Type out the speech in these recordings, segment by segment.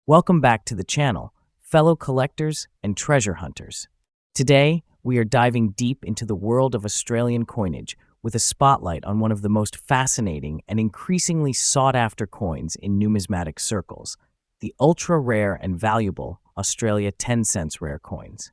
Welcome back to the channel, fellow collectors and treasure hunters. Today, we are diving deep into the world of Australian coinage with a spotlight on one of the most fascinating and increasingly sought-after coins in numismatic circles, the ultra-rare and valuable Australia 10 cents rare coins.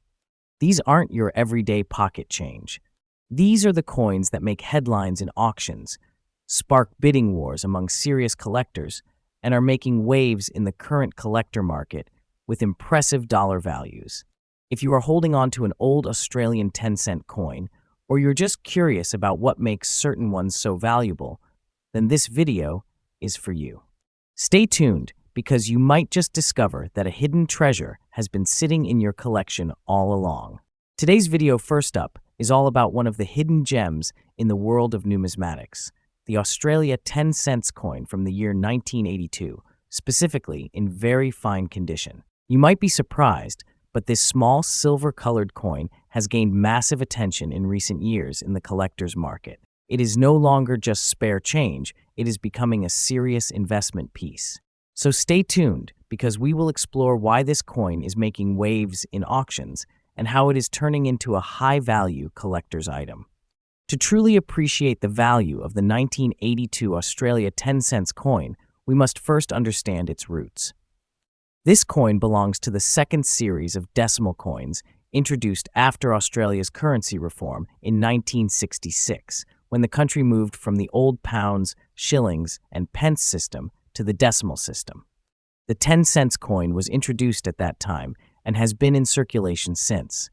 These aren't your everyday pocket change. These are the coins that make headlines in auctions, spark bidding wars among serious collectors, and are making waves in the current collector market with impressive dollar values. If you are holding on to an old Australian 10-cent coin, or you're just curious about what makes certain ones so valuable, then this video is for you. Stay tuned, because you might just discover that a hidden treasure has been sitting in your collection all along. Today's video, first up, is all about one of the hidden gems in the world of numismatics, the Australia 10 cents coin from the year 1982, specifically in very fine condition. You might be surprised, but this small silver-colored coin has gained massive attention in recent years in the collector's market. It is no longer just spare change, it is becoming a serious investment piece. So stay tuned, because we will explore why this coin is making waves in auctions and how it is turning into a high-value collector's item. To truly appreciate the value of the 1982 Australia 10 cents coin, we must first understand its roots. This coin belongs to the second series of decimal coins introduced after Australia's currency reform in 1966, when the country moved from the old pounds, shillings, and pence system to the decimal system. The 10 cents coin was introduced at that time and has been in circulation since.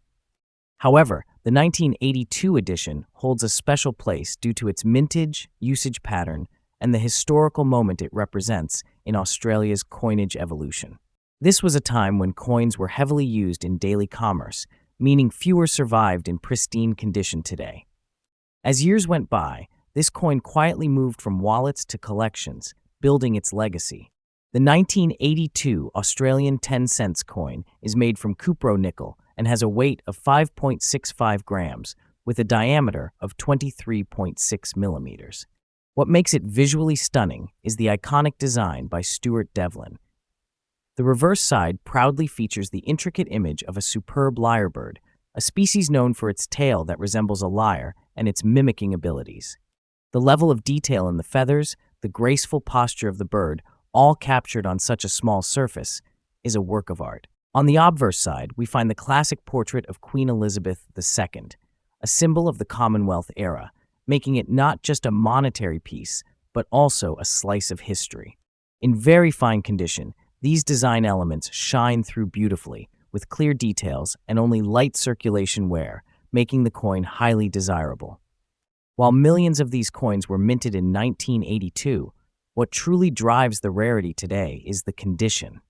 However, the 1982 edition holds a special place due to its mintage, usage pattern, and the historical moment it represents in Australia's coinage evolution. This was a time when coins were heavily used in daily commerce, meaning fewer survived in pristine condition today. As years went by, this coin quietly moved from wallets to collections, building its legacy. The 1982 Australian 10 cents coin is made from cupro-nickel and has a weight of 5.65 grams with a diameter of 23.6 millimeters. What makes it visually stunning is the iconic design by Stuart Devlin. The reverse side proudly features the intricate image of a superb lyrebird, a species known for its tail that resembles a lyre and its mimicking abilities. The level of detail in the feathers, the graceful posture of the bird, all captured on such a small surface, is a work of art. On the obverse side, we find the classic portrait of Queen Elizabeth II, a symbol of the Commonwealth era, making it not just a monetary piece, but also a slice of history. In very fine condition, these design elements shine through beautifully, with clear details and only light circulation wear, making the coin highly desirable. While millions of these coins were minted in 1982, what truly drives the rarity today is the condition.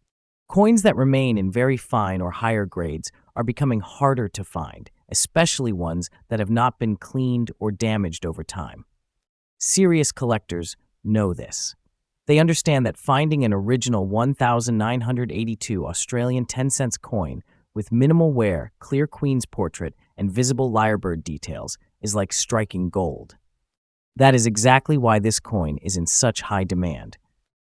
Coins that remain in very fine or higher grades are becoming harder to find, especially ones that have not been cleaned or damaged over time. Serious collectors know this. They understand that finding an original 1982 Australian 10 cents coin with minimal wear, clear Queen's portrait, and visible lyrebird details is like striking gold. That is exactly why this coin is in such high demand.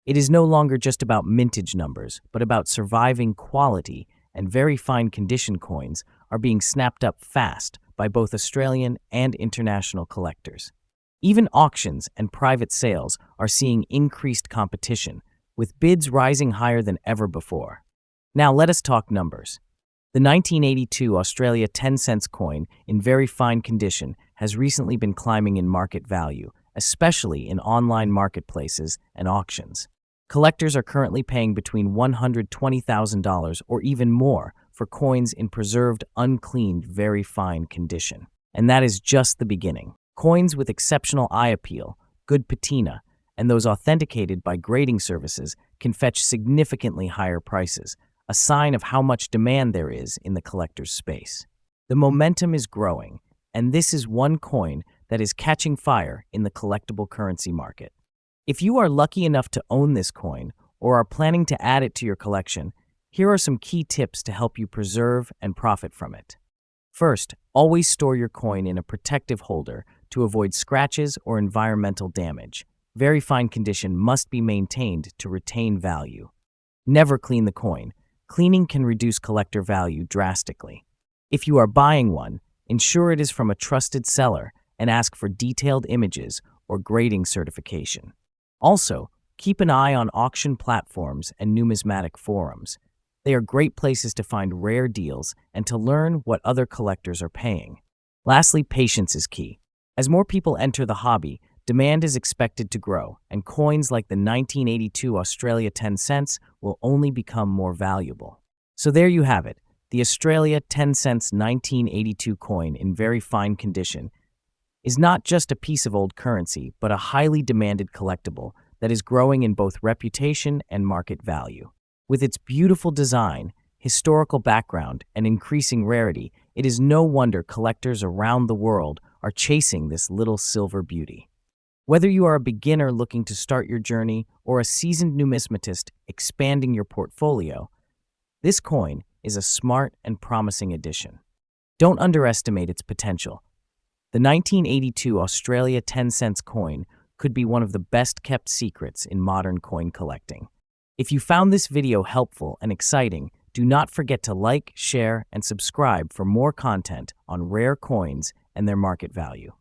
It is no longer just about mintage numbers, but about surviving quality, and very fine condition coins are being snapped up fast by both Australian and international collectors. Even auctions and private sales are seeing increased competition, with bids rising higher than ever before. Now let us talk numbers. The 1982 Australia 10 cents coin in very fine condition has recently been climbing in market value, especially in online marketplaces and auctions. Collectors are currently paying between $120,000 or even more for coins in preserved, uncleaned, very fine condition. And that is just the beginning. Coins with exceptional eye appeal, good patina, and those authenticated by grading services can fetch significantly higher prices, a sign of how much demand there is in the collector's space. The momentum is growing, and this is one coin that is catching fire in the collectible currency market. If you are lucky enough to own this coin or are planning to add it to your collection, here are some key tips to help you preserve and profit from it. First, always store your coin in a protective holder to avoid scratches or environmental damage. Very fine condition must be maintained to retain value. Never clean the coin. Cleaning can reduce collector value drastically. If you are buying one, ensure it is from a trusted seller and ask for detailed images or grading certification. Also, keep an eye on auction platforms and numismatic forums. They are great places to find rare deals and to learn what other collectors are paying. Lastly, patience is key. As more people enter the hobby, demand is expected to grow, and coins like the 1982 Australia 10 cents will only become more valuable. So there you have it, the Australia 10 cents 1982 coin in very fine condition is not just a piece of old currency, but a highly demanded collectible that is growing in both reputation and market value. With its beautiful design, historical background, and increasing rarity, it is no wonder collectors around the world are chasing this little silver beauty. Whether you are a beginner looking to start your journey or a seasoned numismatist expanding your portfolio, this coin is a smart and promising addition. Don't underestimate its potential. The 1982 Australia 10 cents coin could be one of the best-kept secrets in modern coin collecting. If you found this video helpful and exciting, do not forget to like, share, and subscribe for more content on rare coins and their market value.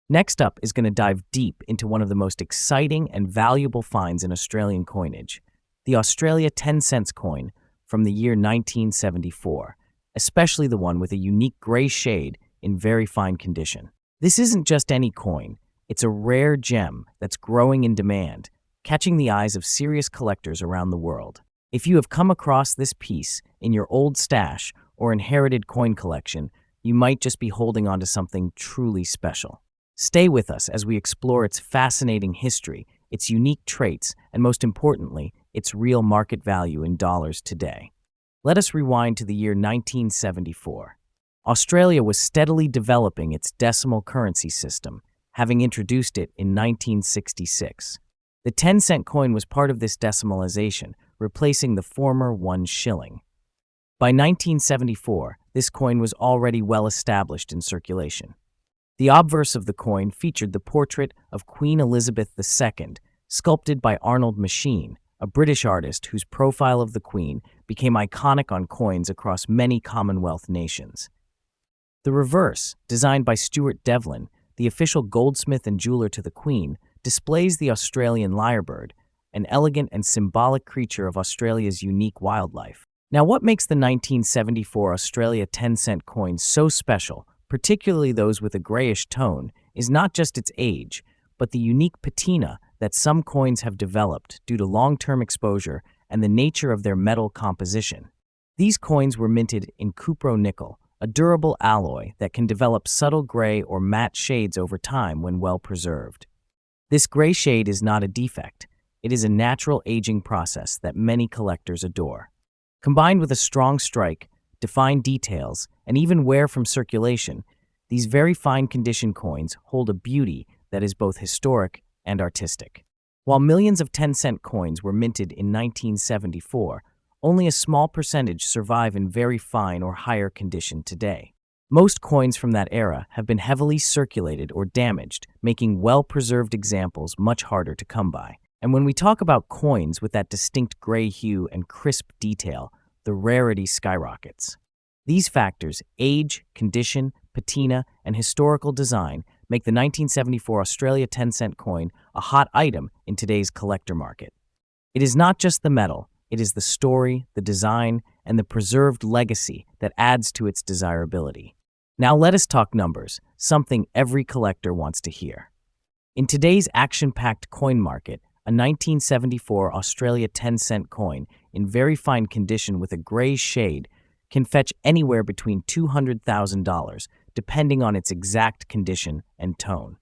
Next up is going to dive deep into one of the most exciting and valuable finds in Australian coinage, the Australia 10 cents coin from the year 1974, especially the one with a unique gray shade in very fine condition. This isn't just any coin, it's a rare gem that's growing in demand, catching the eyes of serious collectors around the world. If you have come across this piece in your old stash or inherited coin collection, you might just be holding on to something truly special. Stay with us as we explore its fascinating history, its unique traits, and most importantly, its real market value in dollars today. Let us rewind to the year 1974. Australia was steadily developing its decimal currency system, having introduced it in 1966. The 10-cent coin was part of this decimalization, replacing the former 1 shilling. By 1974, this coin was already well established in circulation. The obverse of the coin featured the portrait of Queen Elizabeth II, sculpted by Arnold Machin, a British artist whose profile of the Queen became iconic on coins across many Commonwealth nations. The reverse, designed by Stuart Devlin, the official goldsmith and jeweler to the Queen, displays the Australian lyrebird, an elegant and symbolic creature of Australia's unique wildlife. Now, what makes the 1974 Australia 10-cent coin so special, particularly those with a grayish tone, is not just its age, but the unique patina that some coins have developed due to long-term exposure and the nature of their metal composition. These coins were minted in cupro-nickel, a durable alloy that can develop subtle gray or matte shades over time when well preserved. This gray shade is not a defect. It is a natural aging process that many collectors adore. Combined with a strong strike, defined details, and even wear from circulation, these very fine condition coins hold a beauty that is both historic and artistic. While millions of 10-cent coins were minted in 1974, only a small percentage survive in very fine or higher condition today. Most coins from that era have been heavily circulated or damaged, making well-preserved examples much harder to come by. And when we talk about coins with that distinct gray hue and crisp detail, the rarity skyrockets. These factors, age, condition, patina, and historical design, make the 1974 Australia 10-cent coin a hot item in today's collector market. It is not just the metal, it is the story, the design, and the preserved legacy that adds to its desirability. Now let us talk numbers, something every collector wants to hear. In today's action-packed coin market, a 1974 Australia 10-cent coin in very fine condition with a gray shade can fetch anywhere between $200,000, depending on its exact condition and tone.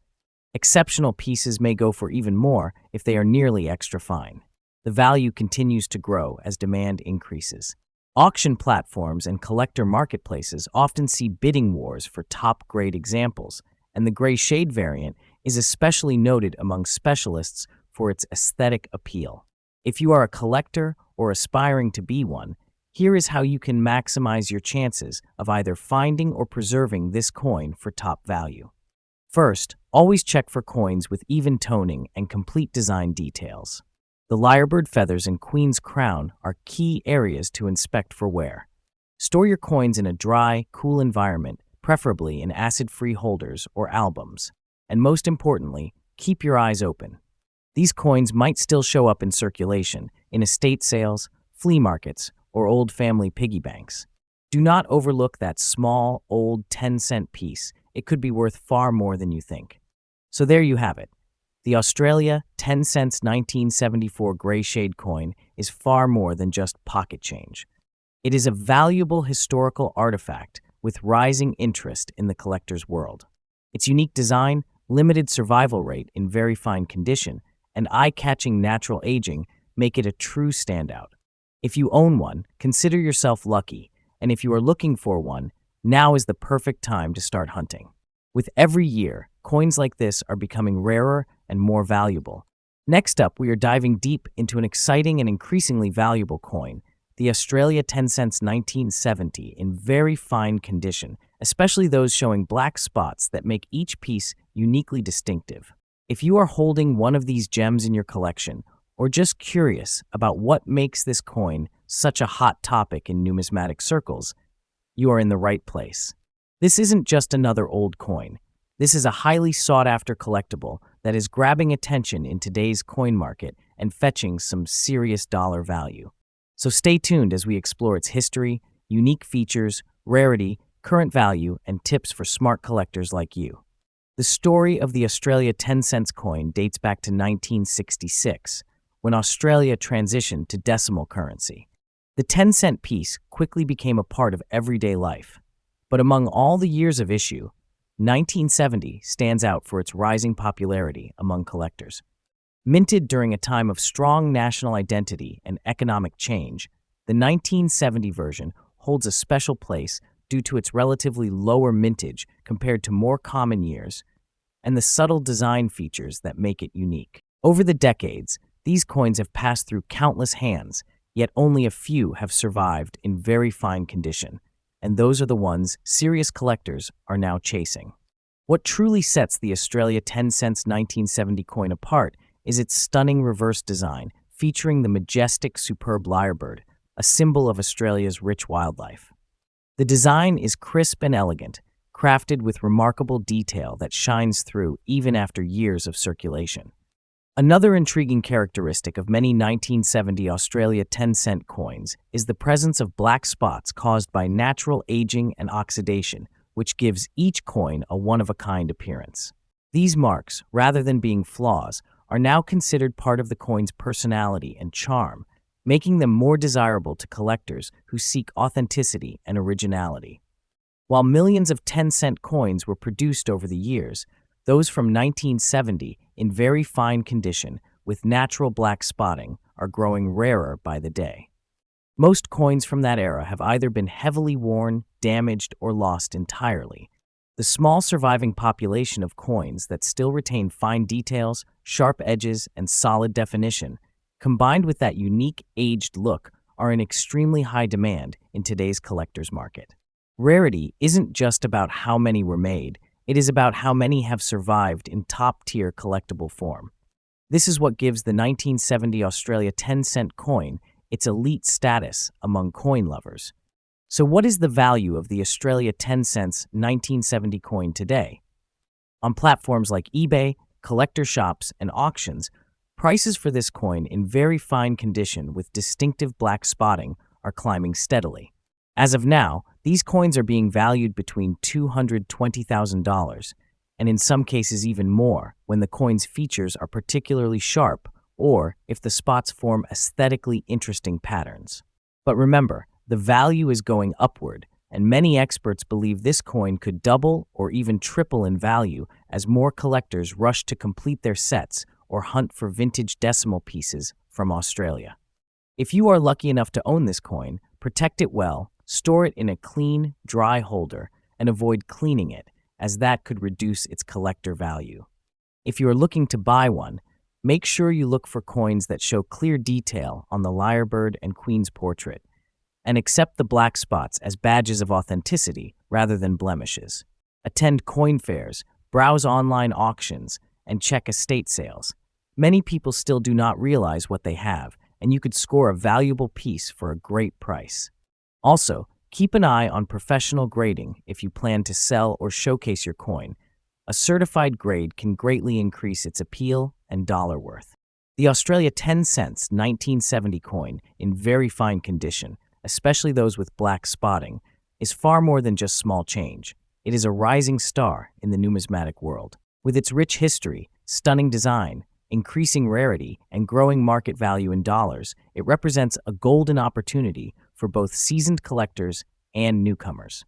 Exceptional pieces may go for even more if they are nearly extra fine. The value continues to grow as demand increases. Auction platforms and collector marketplaces often see bidding wars for top-grade examples, and the gray shade variant is especially noted among specialists for its aesthetic appeal. If you are a collector or aspiring to be one, here is how you can maximize your chances of either finding or preserving this coin for top value. First, always check for coins with even toning and complete design details. The lyrebird feathers and queen's crown are key areas to inspect for wear. Store your coins in a dry, cool environment, preferably in acid-free holders or albums. And most importantly, keep your eyes open. These coins might still show up in circulation, in estate sales, flea markets, or old family piggy banks. Do not overlook that small, old 10-cent piece. It could be worth far more than you think. So there you have it. The Australia 10 cents 1974 gray shade coin is far more than just pocket change. It is a valuable historical artifact with rising interest in the collector's world. Its unique design, limited survival rate in very fine condition, and eye-catching natural aging make it a true standout. If you own one, consider yourself lucky, and if you are looking for one, now is the perfect time to start hunting. With every year, coins like this are becoming rarer and more valuable. Next up, we are diving deep into an exciting and increasingly valuable coin, the Australia 10 cents 1970 in very fine condition, especially those showing black spots that make each piece uniquely distinctive. If you are holding one of these gems in your collection, or just curious about what makes this coin such a hot topic in numismatic circles, you are in the right place. This isn't just another old coin. This is a highly sought-after collectible that is grabbing attention in today's coin market and fetching some serious dollar value. So stay tuned as we explore its history, unique features, rarity, current value, and tips for smart collectors like you. The story of the Australia 10 cents coin dates back to 1966, when Australia transitioned to decimal currency. The 10-cent piece quickly became a part of everyday life. But among all the years of issue, 1970 stands out for its rising popularity among collectors. Minted during a time of strong national identity and economic change, the 1970 version holds a special place due to its relatively lower mintage compared to more common years and the subtle design features that make it unique. Over the decades, these coins have passed through countless hands, yet only a few have survived in very fine condition, and those are the ones serious collectors are now chasing. What truly sets the Australia 10 cents 1970 coin apart is its stunning reverse design, featuring the majestic, superb lyrebird, a symbol of Australia's rich wildlife. The design is crisp and elegant, crafted with remarkable detail that shines through even after years of circulation. Another intriguing characteristic of many 1970 Australia 10-cent coins is the presence of black spots caused by natural aging and oxidation, which gives each coin a one-of-a-kind appearance. These marks, rather than being flaws, are now considered part of the coin's personality and charm, making them more desirable to collectors who seek authenticity and originality. While millions of 10-cent coins were produced over the years, those from 1970 in very fine condition with natural black spotting are growing rarer by the day. Most coins from that era have either been heavily worn, damaged, or lost entirely. The small surviving population of coins that still retain fine details, sharp edges, and solid definition, combined with that unique aged look, are in extremely high demand in today's collector's market. Rarity isn't just about how many were made, it is about how many have survived in top-tier collectible form. This is what gives the 1970 Australia 10-cent coin its elite status among coin lovers. So what is the value of the Australia 10 cents 1970 coin today? On platforms like eBay, collector shops, and auctions, prices for this coin in very fine condition with distinctive black spotting are climbing steadily. As of now, these coins are being valued between $220,000 and in some cases even more when the coin's features are particularly sharp or if the spots form aesthetically interesting patterns. But remember, the value is going upward, and many experts believe this coin could double or even triple in value as more collectors rush to complete their sets or hunt for vintage decimal pieces from Australia. If you are lucky enough to own this coin, protect it well, store it in a clean, dry holder, and avoid cleaning it, as that could reduce its collector value. If you are looking to buy one, make sure you look for coins that show clear detail on the lyrebird and queen's portrait, and accept the black spots as badges of authenticity rather than blemishes. Attend coin fairs, browse online auctions, and check estate sales. Many people still do not realize what they have, and you could score a valuable piece for a great price. Also, keep an eye on professional grading if you plan to sell or showcase your coin. A certified grade can greatly increase its appeal and dollar worth. The Australia 10 cents 1970 coin, in very fine condition, especially those with black spotting, is far more than just small change. It is a rising star in the numismatic world. With its rich history, stunning design, increasing rarity, and growing market value in dollars, it represents a golden opportunity for both seasoned collectors and newcomers.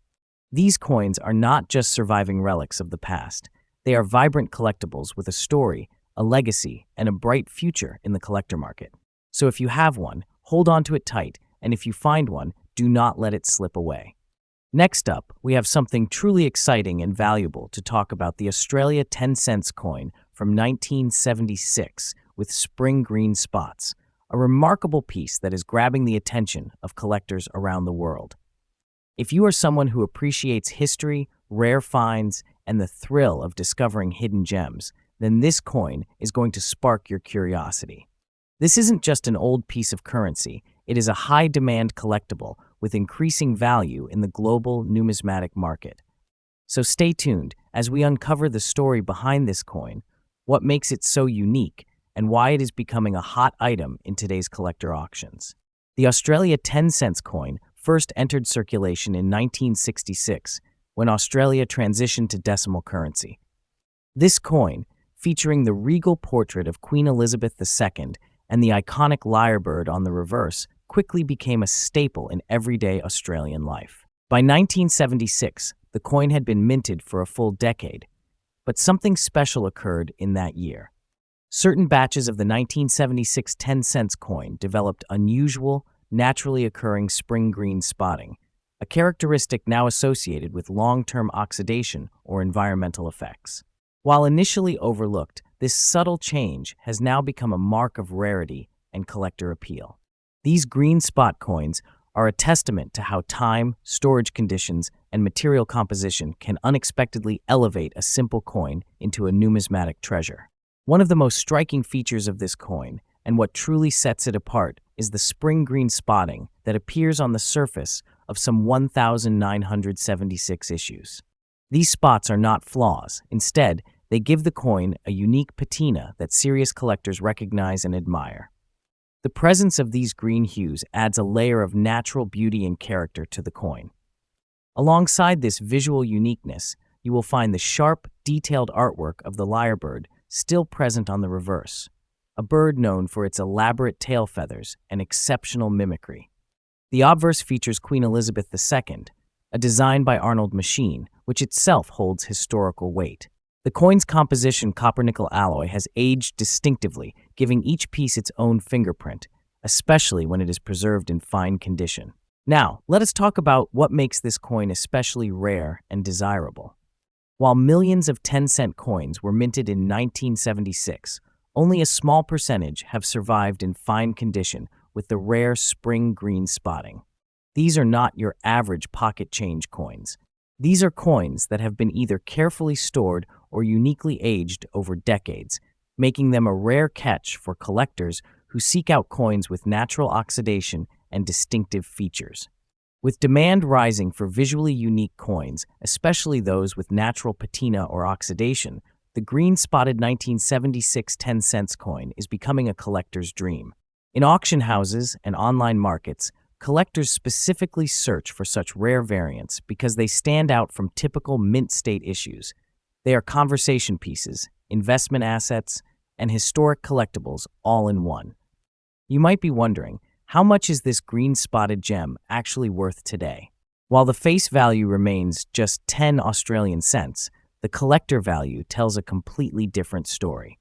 These coins are not just surviving relics of the past. They are vibrant collectibles with a story, a legacy, and a bright future in the collector market. So if you have one, hold on to it tight, and if you find one, do not let it slip away. Next up, we have something truly exciting and valuable to talk about: the Australia 10 cents coin from 1976 with spring green spots, a remarkable piece that is grabbing the attention of collectors around the world. If you are someone who appreciates history, rare finds, and the thrill of discovering hidden gems, then this coin is going to spark your curiosity. This isn't just an old piece of currency, it is a high-demand collectible with increasing value in the global numismatic market. So stay tuned as we uncover the story behind this coin, what makes it so unique, and why it is becoming a hot item in today's collector auctions. The Australia 10 cents coin first entered circulation in 1966 when Australia transitioned to decimal currency. This coin, featuring the regal portrait of Queen Elizabeth II and the iconic lyrebird on the reverse, quickly became a staple in everyday Australian life. By 1976, the coin had been minted for a full decade, but something special occurred in that year. Certain batches of the 1976 10 cents coin developed unusual, naturally occurring spring green spotting, a characteristic now associated with long-term oxidation or environmental effects. While initially overlooked, this subtle change has now become a mark of rarity and collector appeal. These green spot coins are a testament to how time, storage conditions, and material composition can unexpectedly elevate a simple coin into a numismatic treasure. One of the most striking features of this coin, and what truly sets it apart, is the spring green spotting that appears on the surface of some 1,976 issues. These spots are not flaws. Instead, they give the coin a unique patina that serious collectors recognize and admire. The presence of these green hues adds a layer of natural beauty and character to the coin. Alongside this visual uniqueness, you will find the sharp, detailed artwork of the lyrebird still present on the reverse, a bird known for its elaborate tail feathers and exceptional mimicry. The obverse features Queen Elizabeth II, a design by Arnold Machine, which itself holds historical weight. The coin's composition copper-nickel alloy has aged distinctively, giving each piece its own fingerprint, especially when it is preserved in fine condition. Now, let us talk about what makes this coin especially rare and desirable. While millions of 10-cent coins were minted in 1976, only a small percentage have survived in fine condition with the rare spring green spotting. These are not your average pocket change coins. These are coins that have been either carefully stored or uniquely aged over decades, making them a rare catch for collectors who seek out coins with natural oxidation and distinctive features. With demand rising for visually unique coins, especially those with natural patina or oxidation, the green-spotted 1976 10 cents coin is becoming a collector's dream. In auction houses and online markets, collectors specifically search for such rare variants because they stand out from typical mint state issues. They are conversation pieces, investment assets, and historic collectibles all in one. You might be wondering, how much is this green-spotted gem actually worth today? While the face value remains just 10 Australian cents, the collector value tells a completely different story.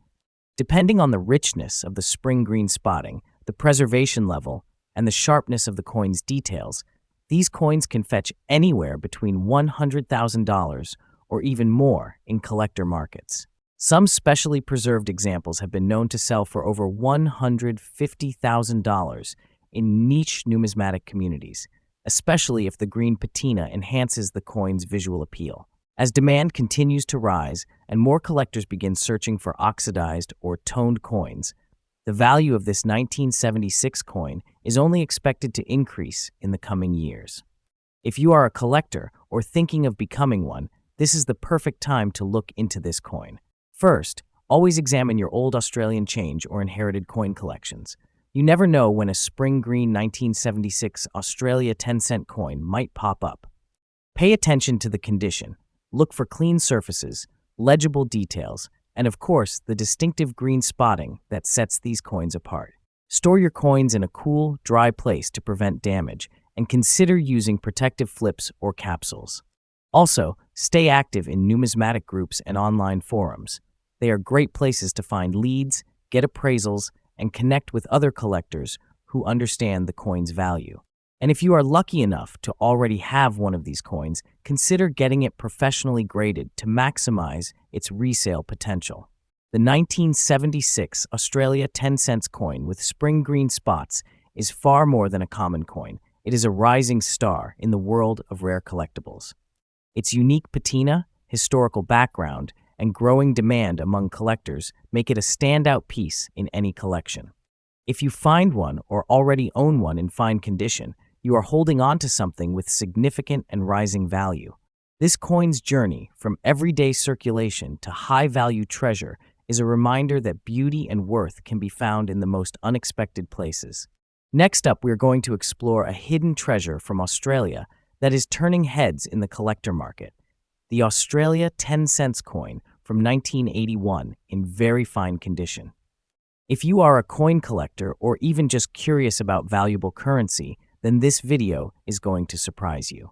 Depending on the richness of the spring green spotting, the preservation level, and the sharpness of the coin's details, these coins can fetch anywhere between $100,000 or even more in collector markets. Some specially preserved examples have been known to sell for over $150,000 in niche numismatic communities, especially if the green patina enhances the coin's visual appeal. As demand continues to rise and more collectors begin searching for oxidized or toned coins, the value of this 1976 coin is only expected to increase in the coming years. If you are a collector or thinking of becoming one, this is the perfect time to look into this coin. First, always examine your old Australian change or inherited coin collections. You never know when a spring green 1976 Australia 10-cent coin might pop up. Pay attention to the condition. Look for clean surfaces, legible details, and of course, the distinctive green spotting that sets these coins apart. Store your coins in a cool, dry place to prevent damage, and consider using protective flips or capsules. Also, stay active in numismatic groups and online forums. They are great places to find leads, get appraisals, and connect with other collectors who understand the coin's value. And if you are lucky enough to already have one of these coins, consider getting it professionally graded to maximize its resale potential. The 1976 Australia 10-cent coin with spring green spots is far more than a common coin. It is a rising star in the world of rare collectibles. Its unique patina, historical background, and growing demand among collectors make it a standout piece in any collection. If you find one or already own one in fine condition, you are holding on to something with significant and rising value. This coin's journey from everyday circulation to high-value treasure is a reminder that beauty and worth can be found in the most unexpected places. Next up, we are going to explore a hidden treasure from Australia that is turning heads in the collector market. The Australia 10-cent coin from 1981 in very fine condition. If you are a coin collector or even just curious about valuable currency, then this video is going to surprise you.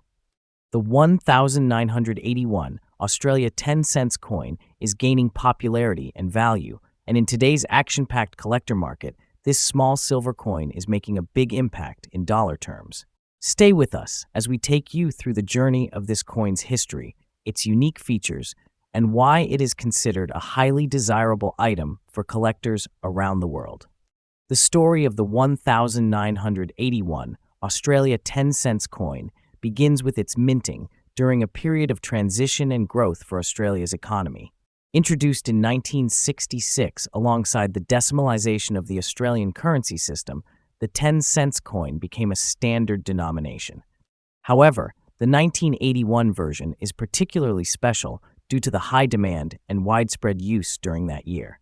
The 1981 Australia 10-cent coin is gaining popularity and value, and in today's action-packed collector market, this small silver coin is making a big impact in dollar terms. Stay with us as we take you through the journey of this coin's history, its unique features, and why it is considered a highly desirable item for collectors around the world. The story of the 1981 Australia 10-cent coin begins with its minting during a period of transition and growth for Australia's economy. Introduced in 1966 alongside the decimalisation of the Australian currency system, the 10-cent coin became a standard denomination. However, the 1981 version is particularly special due to the high demand and widespread use during that year.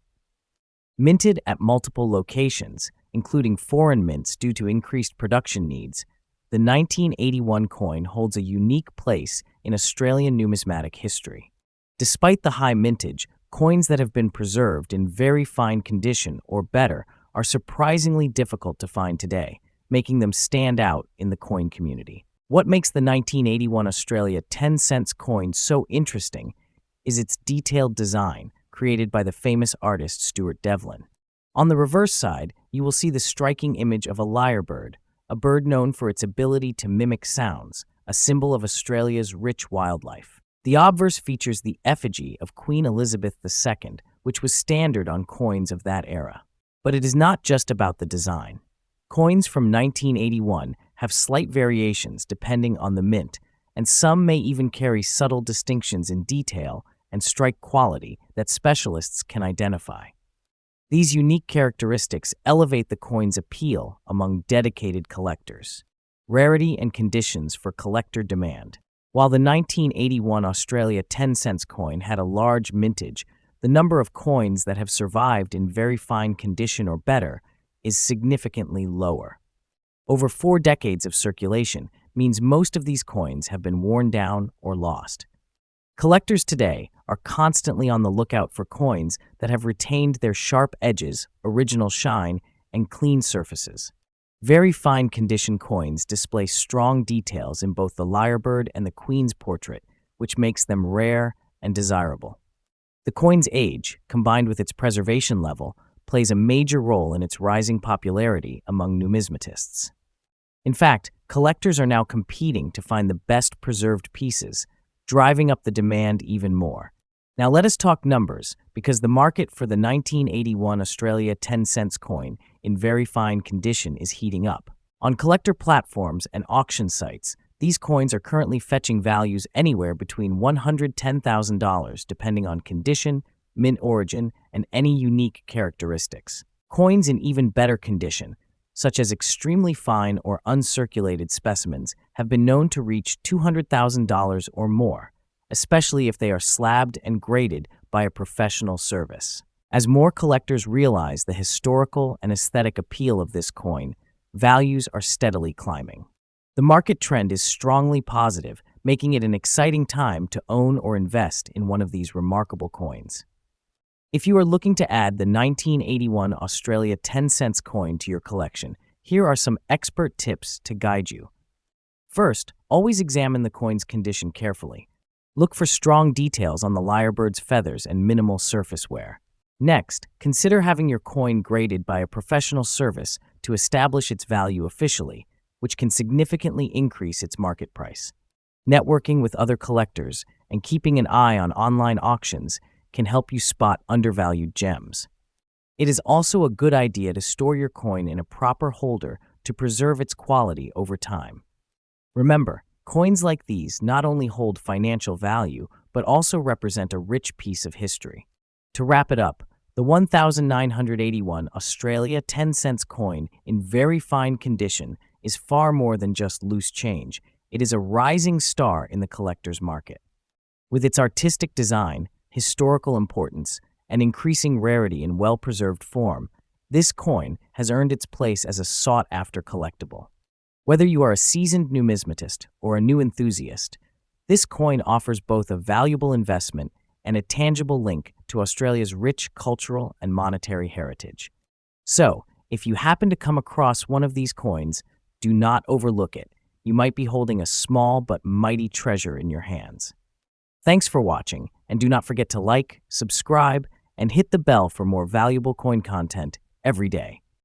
Minted at multiple locations, including foreign mints due to increased production needs, the 1981 coin holds a unique place in Australian numismatic history. Despite the high mintage, coins that have been preserved in very fine condition or better are surprisingly difficult to find today, making them stand out in the coin community. What makes the 1981 Australia 10-cent coin so interesting is its detailed design, created by the famous artist Stuart Devlin. On the reverse side, you will see the striking image of a lyrebird, a bird known for its ability to mimic sounds, a symbol of Australia's rich wildlife. The obverse features the effigy of Queen Elizabeth II, which was standard on coins of that era. But it is not just about the design. Coins from 1981 have slight variations depending on the mint, and some may even carry subtle distinctions in detail and strike quality that specialists can identify. These unique characteristics elevate the coin's appeal among dedicated collectors. Rarity and conditions for collector demand. While the 1981 Australia 10-cent coin had a large mintage, the number of coins that have survived in very fine condition or better is significantly lower. Over 4 decades of circulation means most of these coins have been worn down or lost. Collectors today are constantly on the lookout for coins that have retained their sharp edges, original shine, and clean surfaces. Very fine condition coins display strong details in both the lyrebird and the queen's portrait, which makes them rare and desirable. The coin's age, combined with its preservation level, plays a major role in its rising popularity among numismatists. In fact, collectors are now competing to find the best preserved pieces, driving up the demand even more. Now let us talk numbers, because the market for the 1981 Australia 10-cent coin in very fine condition is heating up. On collector platforms and auction sites, These coins are currently fetching values anywhere between $110,000 depending on condition, mint origin, and any unique characteristics. Coins in even better condition, such as extremely fine or uncirculated specimens, have been known to reach $200,000 or more, especially if they are slabbed and graded by a professional service. As more collectors realize the historical and aesthetic appeal of this coin, values are steadily climbing. The market trend is strongly positive, making it an exciting time to own or invest in one of these remarkable coins. If you are looking to add the 1981 Australia 10 cents coin to your collection, here are some expert tips to guide you. First, always examine the coin's condition carefully. Look for strong details on the lyrebird's feathers and minimal surface wear. Next, consider having your coin graded by a professional service to establish its value officially, which can significantly increase its market price. Networking with other collectors and keeping an eye on online auctions can help you spot undervalued gems. It is also a good idea to store your coin in a proper holder to preserve its quality over time. Remember, coins like these not only hold financial value, but also represent a rich piece of history. To wrap it up, the 1981 Australia 10 cents coin in very fine condition is far more than just loose change. It is a rising star in the collector's market. With its artistic design, historical importance, and increasing rarity in well-preserved form, this coin has earned its place as a sought-after collectible. Whether you are a seasoned numismatist or a new enthusiast, this coin offers both a valuable investment and a tangible link to Australia's rich cultural and monetary heritage. So, if you happen to come across one of these coins, do not overlook it. You might be holding a small but mighty treasure in your hands. Thanks for watching, and do not forget to like, subscribe, and hit the bell for more valuable coin content every day.